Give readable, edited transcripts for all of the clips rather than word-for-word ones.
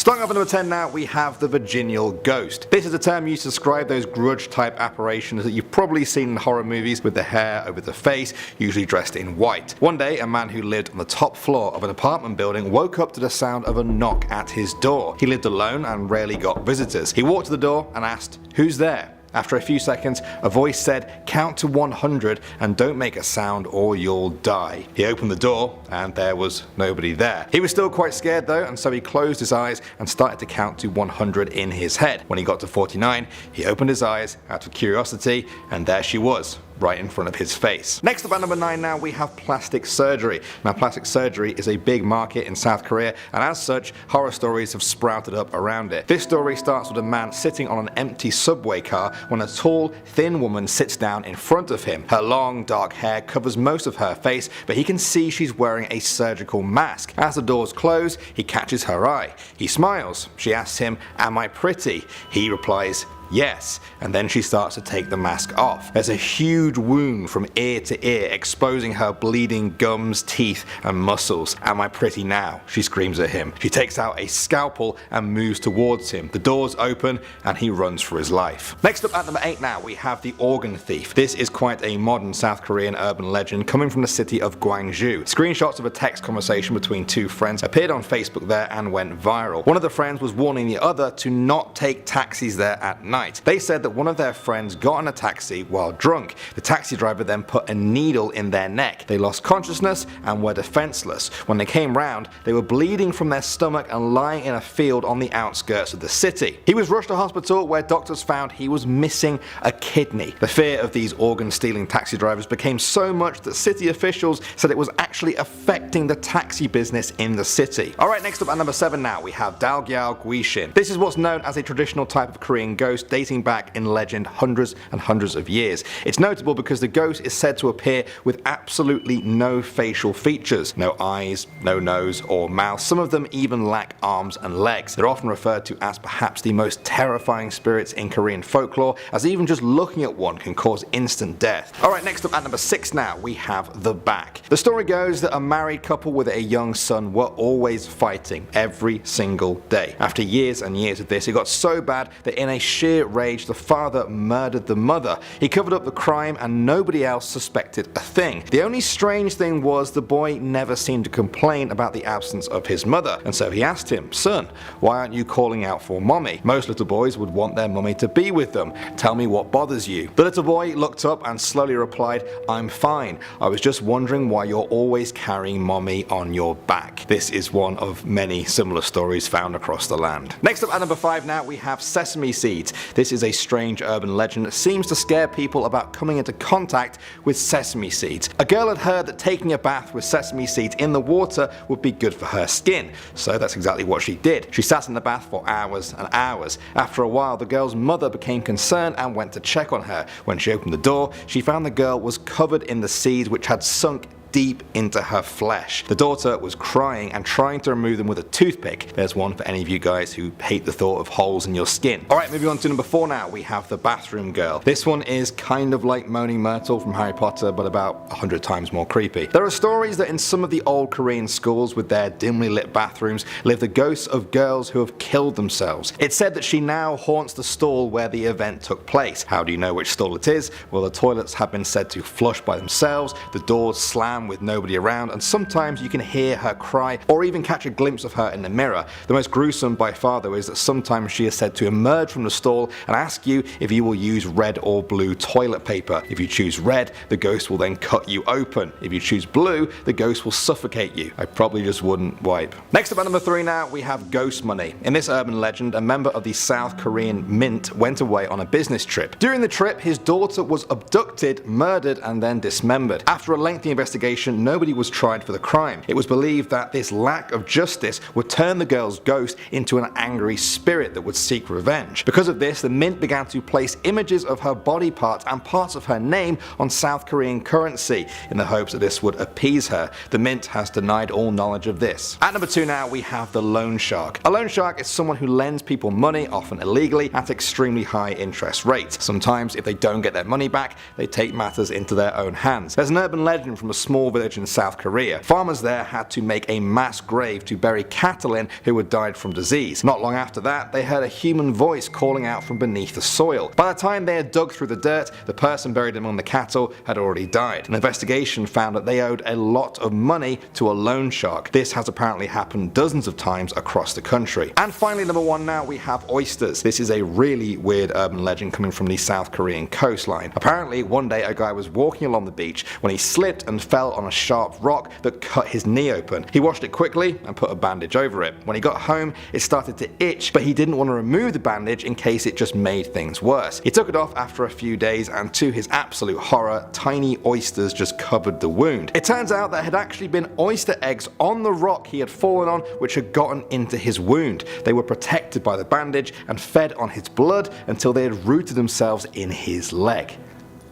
Starting off at number 10 now, we have the vaginal ghost. This is a term used to describe those grudge-type apparitions that you've probably seen in horror movies with the hair over the face, usually dressed in white. One day, a man who lived on the top floor of an apartment building woke up to the sound of a knock at his door. He lived alone and rarely got visitors. He walked to the door and asked, "Who's there?" After a few seconds, a voice said, "Count to 100 and don't make a sound or you'll die." He opened the door and there was nobody there. He was still quite scared though, and so he closed his eyes and started to count to 100 in his head. When he got to 49, he opened his eyes out of curiosity, and there she was, right in front of his face. Next up at number 9 now, we have plastic surgery. Now, plastic surgery is a big market in South Korea, and as such, horror stories have sprouted up around it. This story starts with a man sitting on an empty subway car when a tall, thin woman sits down in front of him. Her long, dark hair covers most of her face, but he can see she's wearing a surgical mask. As the doors close, he catches her eye. He smiles. She asks him, "Am I pretty?" He replies, "Yes," and then she starts to take the mask off. There's a huge wound from ear to ear, exposing her bleeding gums, teeth, and muscles. "Am I pretty now?" she screams at him. She takes out a scalpel and moves towards him. The doors open and he runs for his life. Next up at number 8 now, we have the organ thief. This is quite a modern South Korean urban legend coming from the city of Gwangju. Screenshots of a text conversation between two friends appeared on Facebook there and went viral. One of the friends was warning the other to not take taxis there at night. They said that one of their friends got in a taxi while drunk. The taxi driver then put a needle in their neck. They lost consciousness and were defenseless. When they came round, they were bleeding from their stomach and lying in a field on the outskirts of the city. He was rushed to hospital where doctors found he was missing a kidney. The fear of these organ-stealing taxi drivers became so much that city officials said it was actually affecting the taxi business in the city. Alright, next up at number 7 now, we have Dalgyal Guishin. This is what's known as a traditional type of Korean ghost dating back in legend hundreds and hundreds of years. It's notable because the ghost is said to appear with absolutely no facial features. No eyes, no nose or mouth. Some of them even lack arms and legs. They're often referred to as perhaps the most terrifying spirits in Korean folklore, as even just looking at one can cause instant death. Alright, next up at number 6 now, we have the Back. The story goes that a married couple with a young son were always fighting every single day. After years and years of this, it got so bad that in a sheer rage, the father murdered the mother. He covered up the crime and nobody else suspected a thing. The only strange thing was the boy never seemed to complain about the absence of his mother, and so he asked him, "Son, why aren't you calling out for mommy? Most little boys would want their mummy to be with them. Tell me what bothers you." The little boy looked up and slowly replied, "I'm fine. I was just wondering why you're always carrying mommy on your back." This is one of many similar stories found across the land. Next up at number 5 now, we have sesame seeds. This is a strange urban legend that seems to scare people about coming into contact with sesame seeds. A girl had heard that taking a bath with sesame seeds in the water would be good for her skin, so that's exactly what she did. She sat in the bath for hours and hours. After a while, the girl's mother became concerned and went to check on her. When she opened the door, she found the girl was covered in the seeds which had sunk deep into her flesh. The daughter was crying and trying to remove them with a toothpick. There's one for any of you guys who hate the thought of holes in your skin. Alright, moving on to number 4 now, we have the bathroom girl. This one is kind of like Moaning Myrtle from Harry Potter, but about 100 times more creepy. There are stories that in some of the old Korean schools with their dimly lit bathrooms live the ghosts of girls who have killed themselves. It's said that she now haunts the stall where the event took place. How do you know which stall it is? Well, the toilets have been said to flush by themselves, the doors slam with nobody around, and sometimes you can hear her cry or even catch a glimpse of her in the mirror. The most gruesome by far though is that sometimes she is said to emerge from the stall and ask you if you will use red or blue toilet paper. If you choose red, the ghost will then cut you open. If you choose blue, the ghost will suffocate you. I probably just wouldn't wipe. Next up at number 3 now, we have ghost money. In this urban legend, a member of the South Korean Mint went away on a business trip. During the trip, his daughter was abducted, murdered, and then dismembered. After a lengthy investigation, nobody was tried for the crime. It was believed that this lack of justice would turn the girl's ghost into an angry spirit that would seek revenge. Because of this, the Mint began to place images of her body parts and parts of her name on South Korean currency in the hopes that this would appease her. The Mint has denied all knowledge of this. At number 2 now, we have the loan shark. A loan shark is someone who lends people money, often illegally, at extremely high interest rates. Sometimes, if they don't get their money back, they take matters into their own hands. There's an urban legend from a small small village in South Korea. Farmers there had to make a mass grave to bury cattle in who had died from disease. Not long after that, they heard a human voice calling out from beneath the soil. By the time they had dug through the dirt, the person buried among the cattle had already died. An investigation found that they owed a lot of money to a loan shark. This has apparently happened dozens of times across the country. And finally, number 1 now, we have oysters. This is a really weird urban legend coming from the South Korean coastline. Apparently, one day a guy was walking along the beach when he slipped and fell on a sharp rock that cut his knee open. He washed it quickly and put a bandage over it. When he got home, it started to itch, but he didn't want to remove the bandage in case it just made things worse. He took it off after a few days, and to his absolute horror, tiny oysters just covered the wound. It turns out there had actually been oyster eggs on the rock he had fallen on, which had gotten into his wound. They were protected by the bandage and fed on his blood until they had rooted themselves in his leg.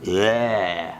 Yeah.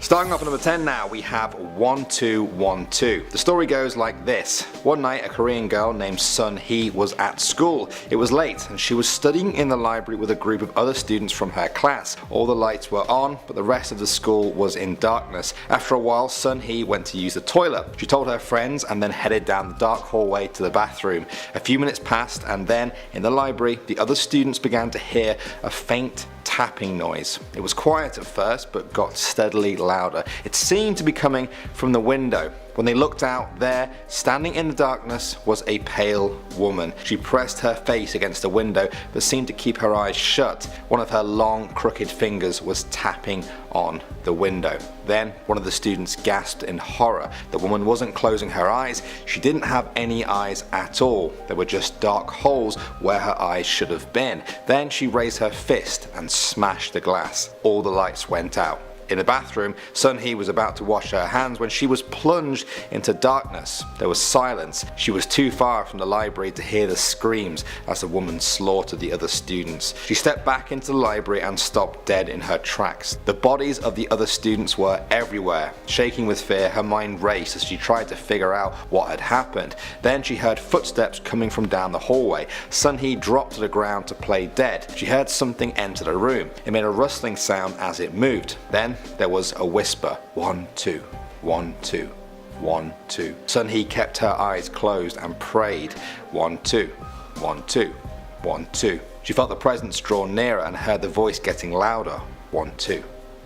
Starting off at number 10 now, we have 1212. The story goes like this. One night, a Korean girl named Sun Hee was at school. It was late and she was studying in the library with a group of other students from her class. All the lights were on, but the rest of the school was in darkness. After a while, Sun Hee went to use the toilet. She told her friends and then headed down the dark hallway to the bathroom. A few minutes passed, and then in the library, the other students began to hear a faint tapping noise. It was quiet at first, but got steadily louder. It seemed to be coming from the window. When they looked out, there, standing in the darkness, was a pale woman. She pressed her face against the window, but seemed to keep her eyes shut. One of her long, crooked fingers was tapping on the window. Then, one of the students gasped in horror. The woman wasn't closing her eyes. She didn't have any eyes at all. There were just dark holes where her eyes should have been. Then she raised her fist and smashed the glass. All the lights went out. In the bathroom, Sun Hee was about to wash her hands when she was plunged into darkness. There was silence. She was too far from the library to hear the screams as the woman slaughtered the other students. She stepped back into the library and stopped dead in her tracks. The bodies of the other students were everywhere. Shaking with fear, her mind raced as she tried to figure out what had happened. Then she heard footsteps coming from down the hallway. Sun Hee dropped to the ground to play dead. She heard something enter the room. It made a rustling sound as it moved. Then there was a whisper. 1, 2, 1, 2, 1, 2. Sun Hee kept her eyes closed and prayed. 1, 2, 1, 2, 1, 2. She felt the presence draw nearer and heard the voice getting louder. 1, 2,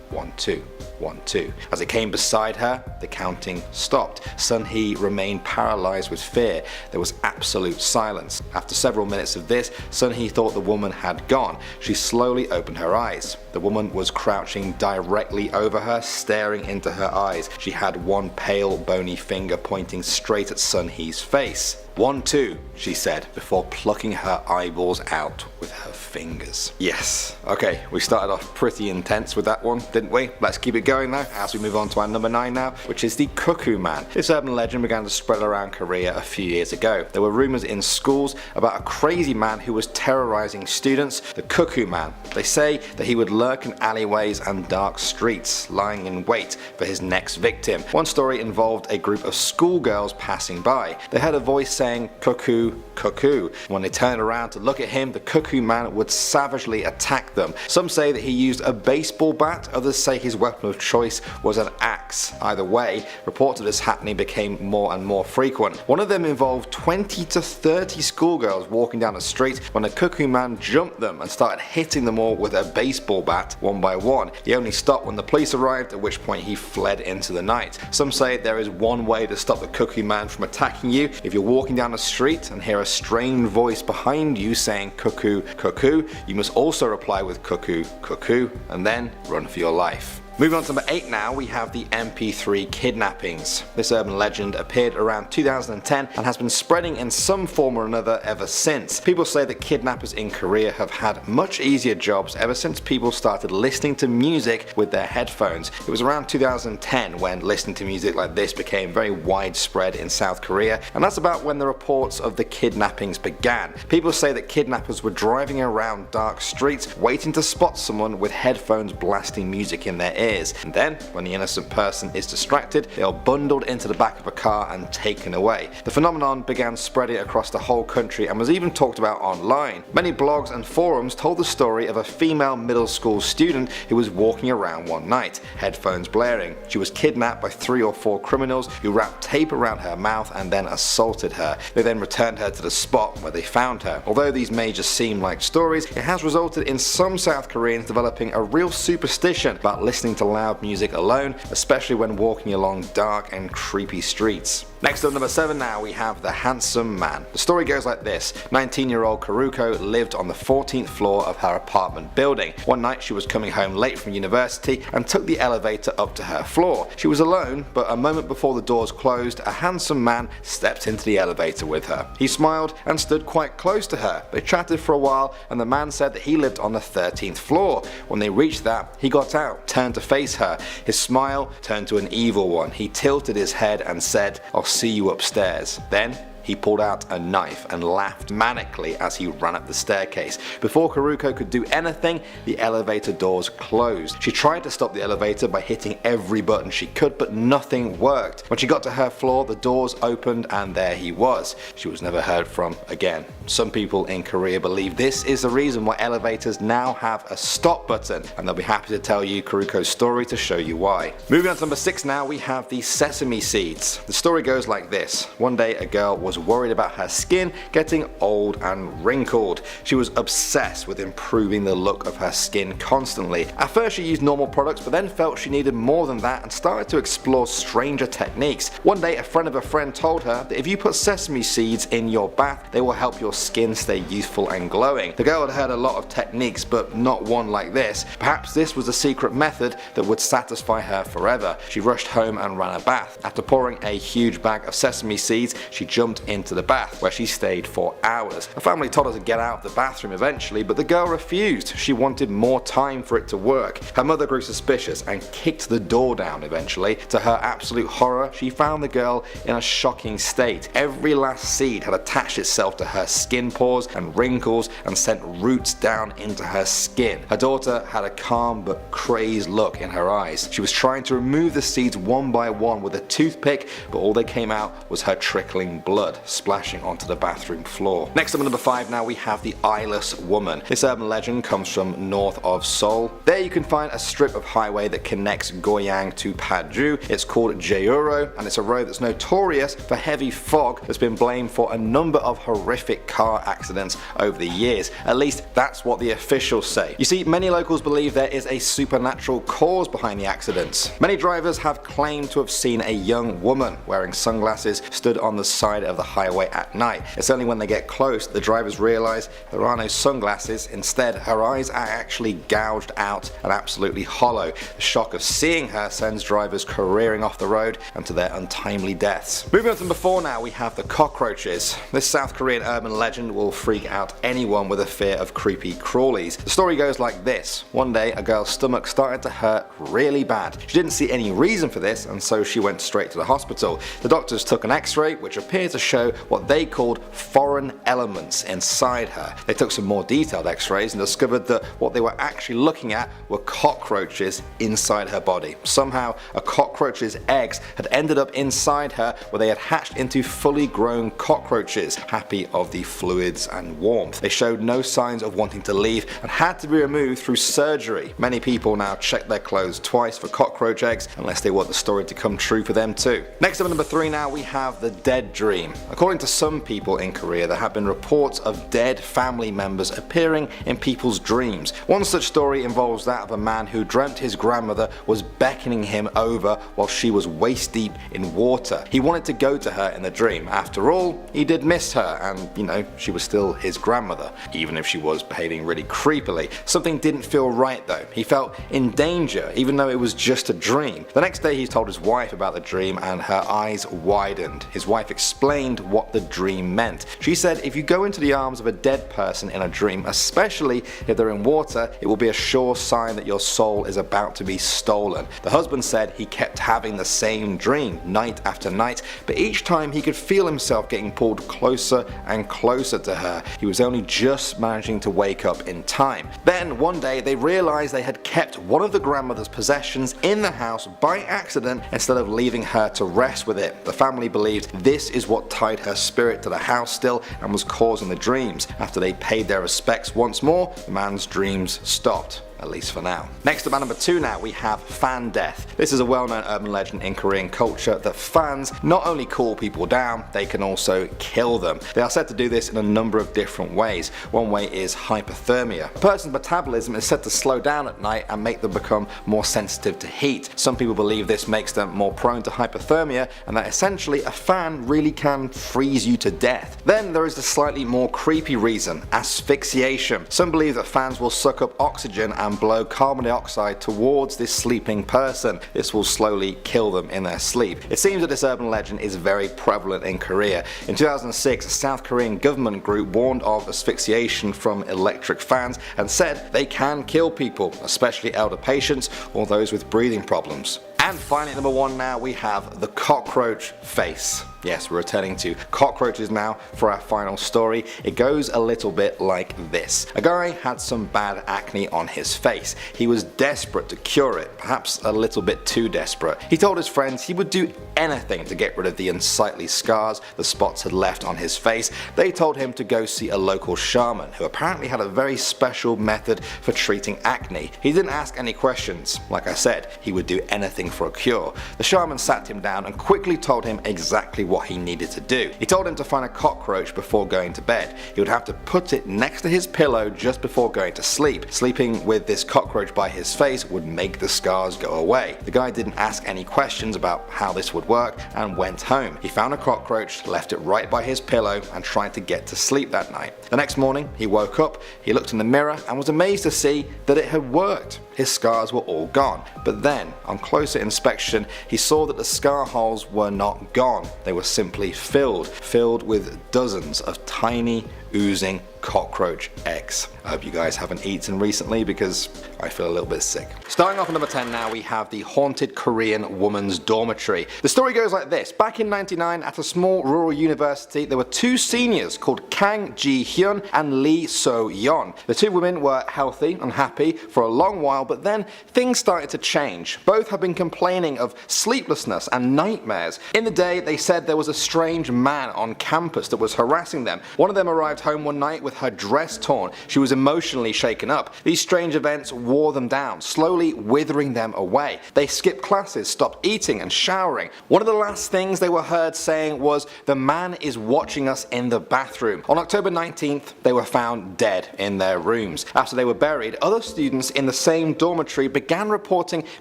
1, 2, 1, 2. As it came beside her, the counting stopped. Sun Hee remained paralyzed with fear. There was absolute silence. After several minutes of this, Sun Hee thought the woman had gone. She slowly opened her eyes. The woman was crouching directly over her, staring into her eyes. She had one pale, bony finger pointing straight at Sun Hee's face. 1, 2, she said, before plucking her eyeballs out with her fingers. Yes. Okay, we started off pretty intense with that one, didn't we? Let's keep it going now, as we move on to our number 9 now, which is the Cuckoo Man. This urban legend began to spread around Korea a few years ago. There were rumors in schools about a crazy man who was terrorizing students, the Cuckoo Man. They say that he would lurk in alleyways and dark streets, lying in wait for his next victim. One story involved a group of schoolgirls passing by. They heard a voice saying, "Cuckoo, cuckoo." When they turned around to look at him, the Cuckoo Man would savagely attack them. Some say that he used a baseball bat, others say his weapon of choice was an axe. Either way, reports of this happening became more and more frequent. One of them involved 20 to 30 schoolgirls walking down the street when the Cuckoo Man jumped them and started hitting them all with a baseball bat one by one. He only stopped when the police arrived, at which point he fled into the night. Some say there is one way to stop the Cuckoo Man from attacking you. If you're walking down the street and hear a strange voice behind you saying "cuckoo, cuckoo," you must also reply with "cuckoo, cuckoo," and then run for your life. Moving on to number 8 now, we have the MP3 kidnappings. This urban legend appeared around 2010 and has been spreading in some form or another ever since. People say that kidnappers in Korea have had much easier jobs ever since people started listening to music with their headphones. It was around 2010 when listening to music like this became very widespread in South Korea, and that's about when the reports of the kidnappings began. People say that kidnappers were driving around dark streets waiting to spot someone with headphones blasting music in their ears. And then, when the innocent person is distracted, they are bundled into the back of a car and taken away. The phenomenon began spreading across the whole country and was even talked about online. Many blogs and forums told the story of a female middle school student who was walking around one night, headphones blaring. She was kidnapped by 3 or 4 criminals who wrapped tape around her mouth and then assaulted her. They then returned her to the spot where they found her. Although these may just seem like stories, it has resulted in some South Koreans developing a real superstition about listening to loud music alone, especially when walking along dark and creepy streets. Next up, number 7 now, we have the handsome man. The story goes like this. 19-year-old Karuko lived on the 14th floor of her apartment building. One night she was coming home late from university and took the elevator up to her floor. She was alone, but a moment before the doors closed, a handsome man stepped into the elevator with her. He smiled and stood quite close to her. They chatted for a while and the man said that he lived on the 13th floor. When they reached that, he got out, turned to face her. His smile turned to an evil one. He tilted his head and said, "I'll see you upstairs." Then he pulled out a knife and laughed manically as he ran up the staircase. Before Karuko could do anything, the elevator doors closed. She tried to stop the elevator by hitting every button she could, but nothing worked. When she got to her floor, the doors opened and there he was. She was never heard from again. Some people in Korea believe this is the reason why elevators now have a stop button, and they'll be happy to tell you Karuko's story to show you why. Moving on to number 6 now, we have the sesame seeds. The story goes like this. One day a girl was worried about her skin getting old and wrinkled. She was obsessed with improving the look of her skin constantly. At first she used normal products, but then felt she needed more than that and started to explore stranger techniques. One day a friend of a friend told her that if you put sesame seeds in your bath, they will help your skin stay youthful and glowing. The girl had heard a lot of techniques, but not one like this. Perhaps this was a secret method that would satisfy her forever. She rushed home and ran a bath. After pouring a huge bag of sesame seeds, she jumped into the bath, where she stayed for hours. Her family told her to get out of the bathroom eventually, but the girl refused. She wanted more time for it to work. Her mother grew suspicious and kicked the door down eventually. To her absolute horror, she found the girl in a shocking state. Every last seed had attached itself to her skin pores and wrinkles and sent roots down into her skin. Her daughter had a calm but crazed look in her eyes. She was trying to remove the seeds one by one with a toothpick, but all that came out was her trickling blood splashing onto the bathroom floor. Next up at number 5 now, we have the eyeless woman. This urban legend comes from north of Seoul. There you can find a strip of highway that connects Goyang to Paju. It's called Jeuro, and it's a road that's notorious for heavy fog that's been blamed for a number of horrific car accidents over the years. At least that's what the officials say. You see, many locals believe there is a supernatural cause behind the accidents. Many drivers have claimed to have seen a young woman wearing sunglasses stood on the side of the highway at night. It's only when they get close that the drivers realize there are no sunglasses. Instead, her eyes are actually gouged out and absolutely hollow. The shock of seeing her sends drivers careering off the road and to their untimely deaths. Moving on to number 4 now, we have the cockroaches. This South Korean urban legend will freak out anyone with a fear of creepy crawlies. The story goes like this. One day a girl's stomach started to hurt really bad. She didn't see any reason for this, and so she went straight to the hospital. The doctors took an x-ray which appeared to show what they called foreign elements inside her. They took some more detailed x-rays and discovered that what they were actually looking at were cockroaches inside her body. Somehow a cockroach's eggs had ended up inside her, where they had hatched into fully grown cockroaches, happy of the fluids and warmth. They showed no signs of wanting to leave and had to be removed through surgery. Many people now check their clothes twice for cockroach eggs unless they want the story to come true for them too. Next up at number 3 now, we have the dead dream. According to some people in Korea, there have been reports of dead family members appearing in people's dreams. One such story involves that of a man who dreamt his grandmother was beckoning him over while she was waist deep in water. He wanted to go to her in the dream. After all, he did miss her, and she was still his grandmother, even if she was behaving really creepily. Something didn't feel right though. He felt in danger, even though it was just a dream. The next day he told his wife about the dream and her eyes widened. His wife explained explained what the dream meant. She said if you go into the arms of a dead person in a dream, especially if they're in water, it will be a sure sign that your soul is about to be stolen. The husband said he kept having the same dream night after night, but each time he could feel himself getting pulled closer and closer to her. He was only just managing to wake up in time. Then one day they realized they had kept one of the grandmother's possessions in the house by accident instead of leaving her to rest with it. The family believed this is what tied her spirit to the house still and was causing the dreams. After they paid their respects once more, the man's dreams stopped. At least for now. Next up at number 2 now we have fan death. This is a well-known urban legend in Korean culture that fans not only cool people down, they can also kill them. They are said to do this in a number of different ways. One way is hypothermia. A person's metabolism is said to slow down at night and make them become more sensitive to heat. Some people believe this makes them more prone to hypothermia and that essentially a fan really can freeze you to death. Then there is the slightly more creepy reason, asphyxiation. Some believe that fans will suck up oxygen and blow carbon dioxide towards this sleeping person. This will slowly kill them in their sleep. It seems that this urban legend is very prevalent in Korea. In 2006, a South Korean government group warned of asphyxiation from electric fans and said they can kill people, especially elder patients or those with breathing problems. And finally at number 1 now we have the cockroach face. Yes, we're returning to cockroaches now for our final story. It goes a little bit like this. A guy had some bad acne on his face. He was desperate to cure it, perhaps a little bit too desperate. He told his friends he would do anything to get rid of the unsightly scars the spots had left on his face. They told him to go see a local shaman who apparently had a very special method for treating acne. He didn't ask any questions. Like I said, he would do anything for a cure. The shaman sat him down and quickly told him exactly what he needed to do. He told him to find a cockroach before going to bed. He would have to put it next to his pillow just before going to sleep. Sleeping with this cockroach by his face would make the scars go away. The guy didn't ask any questions about how this would work and went home. He found a cockroach, left it right by his pillow and tried to get to sleep that night. The next morning he woke up, he looked in the mirror and was amazed to see that it had worked. His scars were all gone. But then, on closer inspection, he saw that the scar holes were not gone. They were simply filled with dozens of tiny, oozing cockroach eggs. I hope you guys haven't eaten recently because I feel a little bit sick. Starting off at number 10 now we have the haunted Korean woman's dormitory. The story goes like this. Back in 1999 at a small rural university there were 2 seniors called Kang Ji-hyun and Lee So-yeon. The 2 women were healthy and happy for a long while, but then things started to change. Both had been complaining of sleeplessness and nightmares. In the day they said there was a strange man on campus that was harassing them. One of them arrived home one night with her dress torn. She was emotionally shaken up. These strange events wore them down, slowly withering them away. They skipped classes, stopped eating and showering. One of the last things they were heard saying was, "The man is watching us in the bathroom." On October 19th, they were found dead in their rooms. After they were buried, other students in the same dormitory began reporting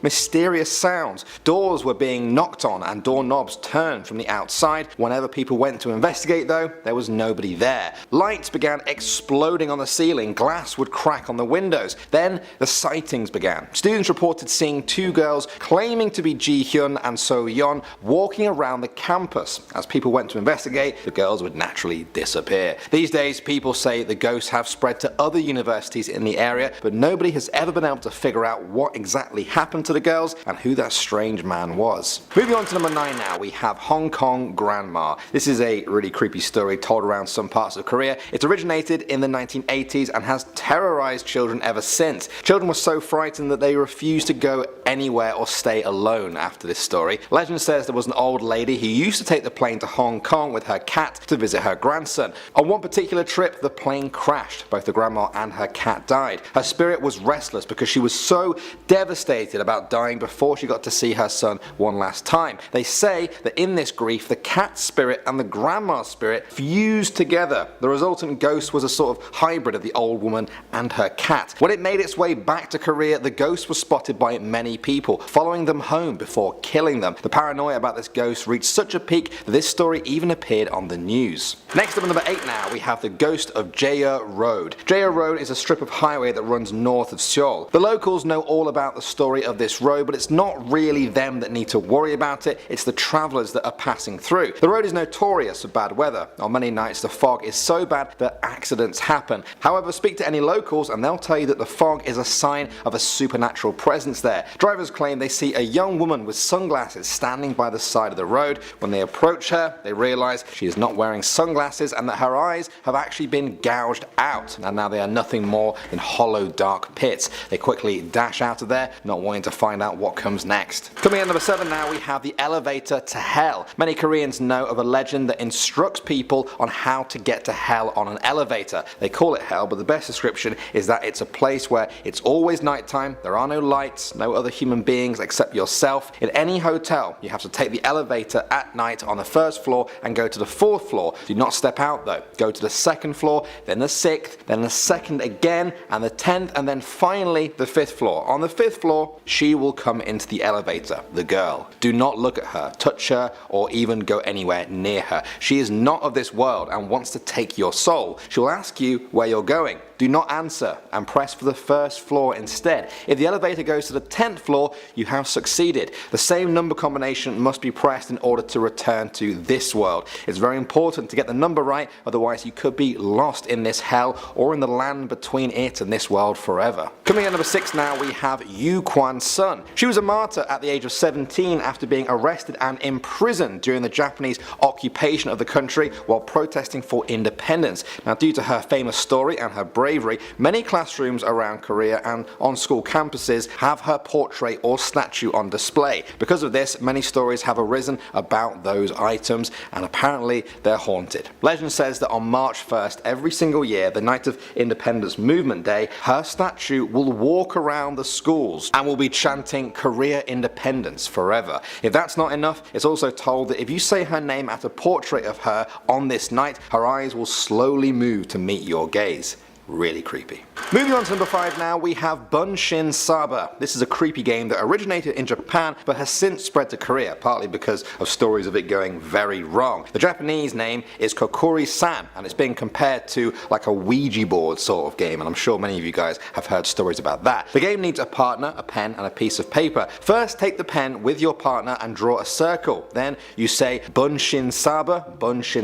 mysterious sounds. Doors were being knocked on and doorknobs turned from the outside. Whenever people went to investigate though, there was nobody there. Lights began exploding on the ceiling, glass would crack on the windows. Then the sightings began. Students reported seeing 2 girls claiming to be Ji-hyun and So-yeon walking around the campus. As people went to investigate, the girls would naturally disappear. These days people say the ghosts have spread to other universities in the area, but nobody has ever been able to figure out what exactly happened to the girls and who that strange man was. Moving on to number 9 now, we have Hong Kong Grandma. This is a really creepy story told around some parts of Korea. It originated in the 1980s and has terrorized children ever since. Children were so frightened that they refused to go anywhere or stay alone after this story. Legend says there was an old lady who used to take the plane to Hong Kong with her cat to visit her grandson. On one particular trip, the plane crashed. Both the grandma and her cat died. Her spirit was restless because she was so devastated about dying before she got to see her son one last time. They say that in this grief, the cat's spirit and the grandma's spirit fused together. The resultant ghost ghost was a sort of hybrid of the old woman and her cat. When it made its way back to Korea, the ghost was spotted by many people, following them home before killing them. The paranoia about this ghost reached such a peak that this story even appeared on the news. Next up at number 8 now, we have the ghost of Jeju Road. Jeju Road is a strip of highway that runs north of Seoul. The locals know all about the story of this road, but it's not really them that need to worry about it, it's the travellers that are passing through. The road is notorious for bad weather. On many nights the fog is so bad that accidents happen. However, speak to any locals and they'll tell you that the fog is a sign of a supernatural presence there. Drivers claim they see a young woman with sunglasses standing by the side of the road. When they approach her, they realise she is not wearing sunglasses and that her eyes have actually been gouged out, and now they are nothing more than hollow dark pits. They quickly dash out of there, not wanting to find out what comes next. Coming at number 7 now, we have the elevator to hell. Many Koreans know of a legend that instructs people on how to get to hell on an elevator. They call it hell, but the best description is that it's a place where it's always nighttime, there are no lights, no other human beings except yourself. In any hotel, you have to take the elevator at night on the first floor and go to the 4th floor. Do not step out though. Go to the 2nd floor, then the 6th, then the 2nd again, and the 10th, and then finally the 5th floor. On the 5th floor, she will come into the elevator, the girl. Do not look at her, touch her, or even go anywhere near her. She is not of this world and wants to take your soul. She will ask you where you're going. Do not answer and press for the 1st floor instead. If the elevator goes to the 10th floor, you have succeeded. The same number combination must be pressed in order to return to this world. It's very important to get the number right, otherwise you could be lost in this hell or in the land between it and this world forever. Coming at number 6 now, we have Yu Kwan-sun. She was a martyr at the age of 17 after being arrested and imprisoned during the Japanese occupation of the country while protesting for independence. Now, due to her famous story and her bravery, many classrooms around Korea and on school campuses have her portrait or statue on display. Because of this, many stories have arisen about those items, and apparently they're haunted. Legend says that on March 1st every single year, the night of Independence Movement Day, her statue will walk around the schools and will be chanting Korea independence forever. If that's not enough, it's also told that if you say her name at a portrait of her on this night, her eyes will slowly move to meet your gaze. Really creepy. Moving on to number 5 now, we have Bunshin Saba. This is a creepy game that originated in Japan but has since spread to Korea, partly because of stories of it going very wrong. The Japanese name is Kokuri-san, and it's being compared to like a Ouija board sort of game, and I'm sure many of you guys have heard stories about that. The game needs a partner, a pen, and a piece of paper. First, take the pen with your partner and draw a circle. Then you say Bunshin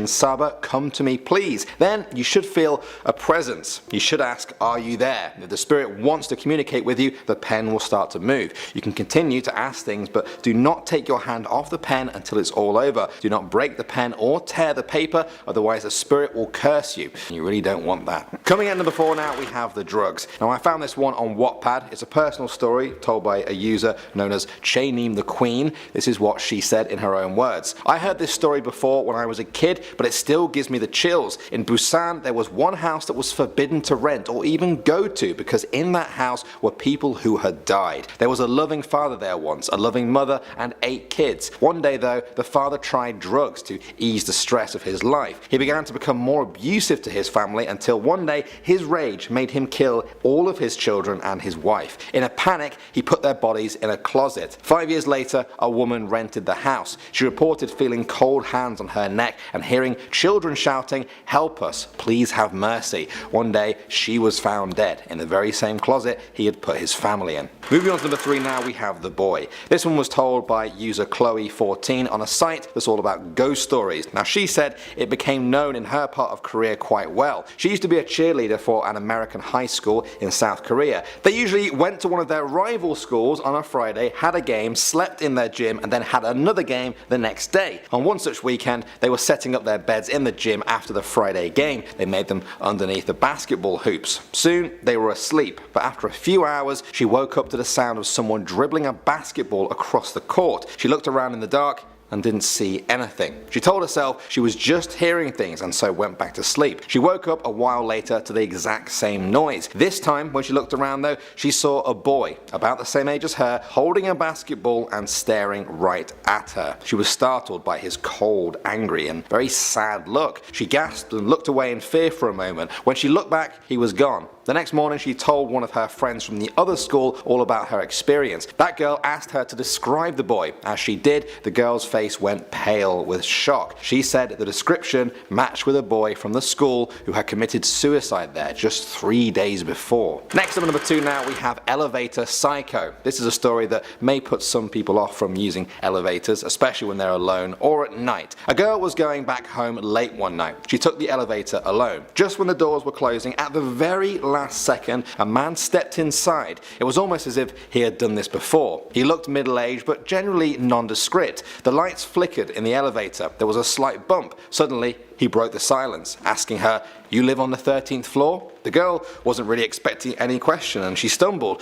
Saba, come to me please. Then you should feel a presence. You should ask, are you there? If the spirit wants to communicate with you, the pen will start to move. You can continue to ask things, but do not take your hand off the pen until it's all over. Do not break the pen or tear the paper, otherwise the spirit will curse you. You really don't want that. Coming at number 4 now, we have the drugs. Now, I found this one on Wattpad. It's a personal story told by a user known as Chaineem the Queen. This is what she said in her own words. I heard this story before when I was a kid, but it still gives me the chills. In Busan, there was one house that was forbidden to rent or even go to because in that house were people who had died. There was a loving father there once, a loving mother, and 8 kids. One day though, the father tried drugs to ease the stress of his life. He began to become more abusive to his family until one day his rage made him kill all of his children and his wife. In a panic, he put their bodies in a closet. 5 years later, a woman rented the house. She reported feeling cold hands on her neck and hearing children shouting, "Help us, please have mercy." One day, she was found dead in the very same closet he had put his family in. Moving on to number 3 now, we have The Boy. This one was told by user Chloe14 on a site that's all about ghost stories. Now, she said it became known in her part of Korea quite well. She used to be a cheerleader for an American high school in South Korea. They usually went to one of their rival schools on a Friday, had a game, slept in their gym, and then had another game the next day. On one such weekend, they were setting up their beds in the gym after the Friday game. They made them underneath the basketball hoops. Soon, they were asleep, but after a few hours, she woke up to the sound of someone dribbling a basketball across the court. She looked around in the dark and didn't see anything. She told herself she was just hearing things and so went back to sleep. She woke up a while later to the exact same noise. This time when she looked around though, she saw a boy about the same age as her holding a basketball and staring right at her. She was startled by his cold, angry and very sad look. She gasped and looked away in fear for a moment. When she looked back, he was gone. The next morning she told one of her friends from the other school all about her experience. That girl asked her to describe the boy. As she did, the girl's face went pale with shock. She said the description matched with a boy from the school who had committed suicide there just 3 days before. Next up at number 2 now we have Elevator Psycho. This is a story that may put some people off from using elevators, especially when they're alone or at night. A girl was going back home late one night. She took the elevator alone. Just when the doors were closing, at the very last second, a man stepped inside. It was almost as if he had done this before. He looked middle-aged but generally nondescript. The lights flickered in the elevator. There was a slight bump. Suddenly, he broke the silence, asking her, "You live on the 13th floor?" The girl wasn't really expecting any question and she stumbled.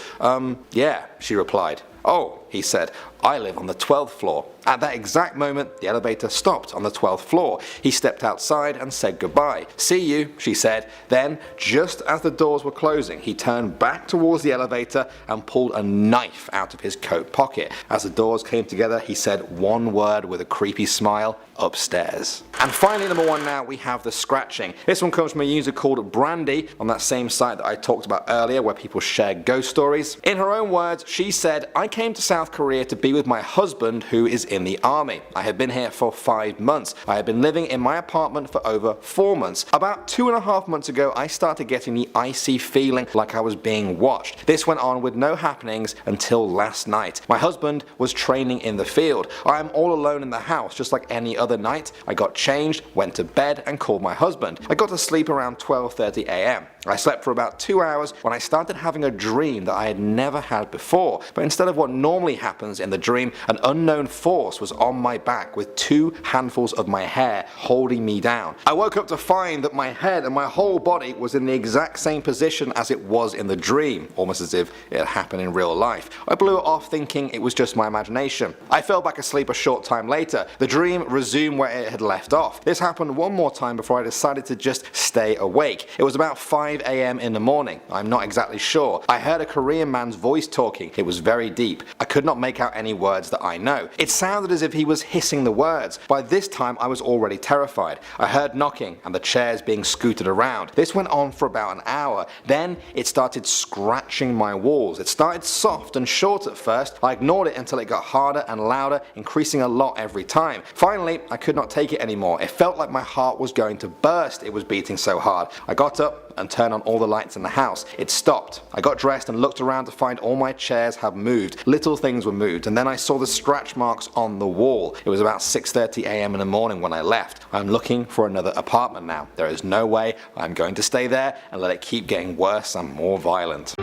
Yeah, she replied. "Oh," he said, "I live on the 12th floor." At that exact moment, the elevator stopped on the 12th floor. He stepped outside and said goodbye. "See you," she said. Then, just as the doors were closing, he turned back towards the elevator and pulled a knife out of his coat pocket. As the doors came together, he said one word with a creepy smile: "Upstairs." And finally, number 1 now, we have the scratching. This one comes from a user called Brandy on that same site that I talked about earlier where people share ghost stories. In her own words, she said, "I came to South Korea to be with my husband who is in the army. I had been here for 5 months. I had been living in my apartment for over 4 months. About 2.5 months ago I started getting the icy feeling like I was being watched. This went on with no happenings until last night. My husband was training in the field. I am all alone in the house just like any other night. I got changed, went to bed and called my husband. I got to sleep around 12:30 a.m. I slept for about 2 hours when I started having a dream that I had never had before, but instead of what normally happens in the dream, an unknown force was on my back with 2 handfuls of my hair holding me down. I woke up to find that my head and my whole body was in the exact same position as it was in the dream, almost as if it had happened in real life. I blew it off thinking it was just my imagination. I fell back asleep a short time later. The dream resumed where it had left off. This happened one more time before I decided to just stay awake. It was about 5 a.m. in the morning. I'm not exactly sure. I heard a Korean man's voice talking. It was very deep. I could not make out any words that I know. It sounded as if he was hissing the words. By this time I was already terrified. I heard knocking and the chairs being scooted around. This went on for about an hour. Then it started scratching my walls. It started soft and short at first. I ignored it until it got harder and louder, increasing a lot every time. Finally, I could not take it anymore. It felt like my heart was going to burst. It was beating so hard. I got up and turned on all the lights in the house. It stopped. I got dressed and looked around to find all my chairs had moved. Little things were moved, and then I saw the scratch marks on the wall. It was about 6:30 a.m. in the morning when I left. I'm looking for another apartment now. There is no way I'm going to stay there and let it keep getting worse and more violent.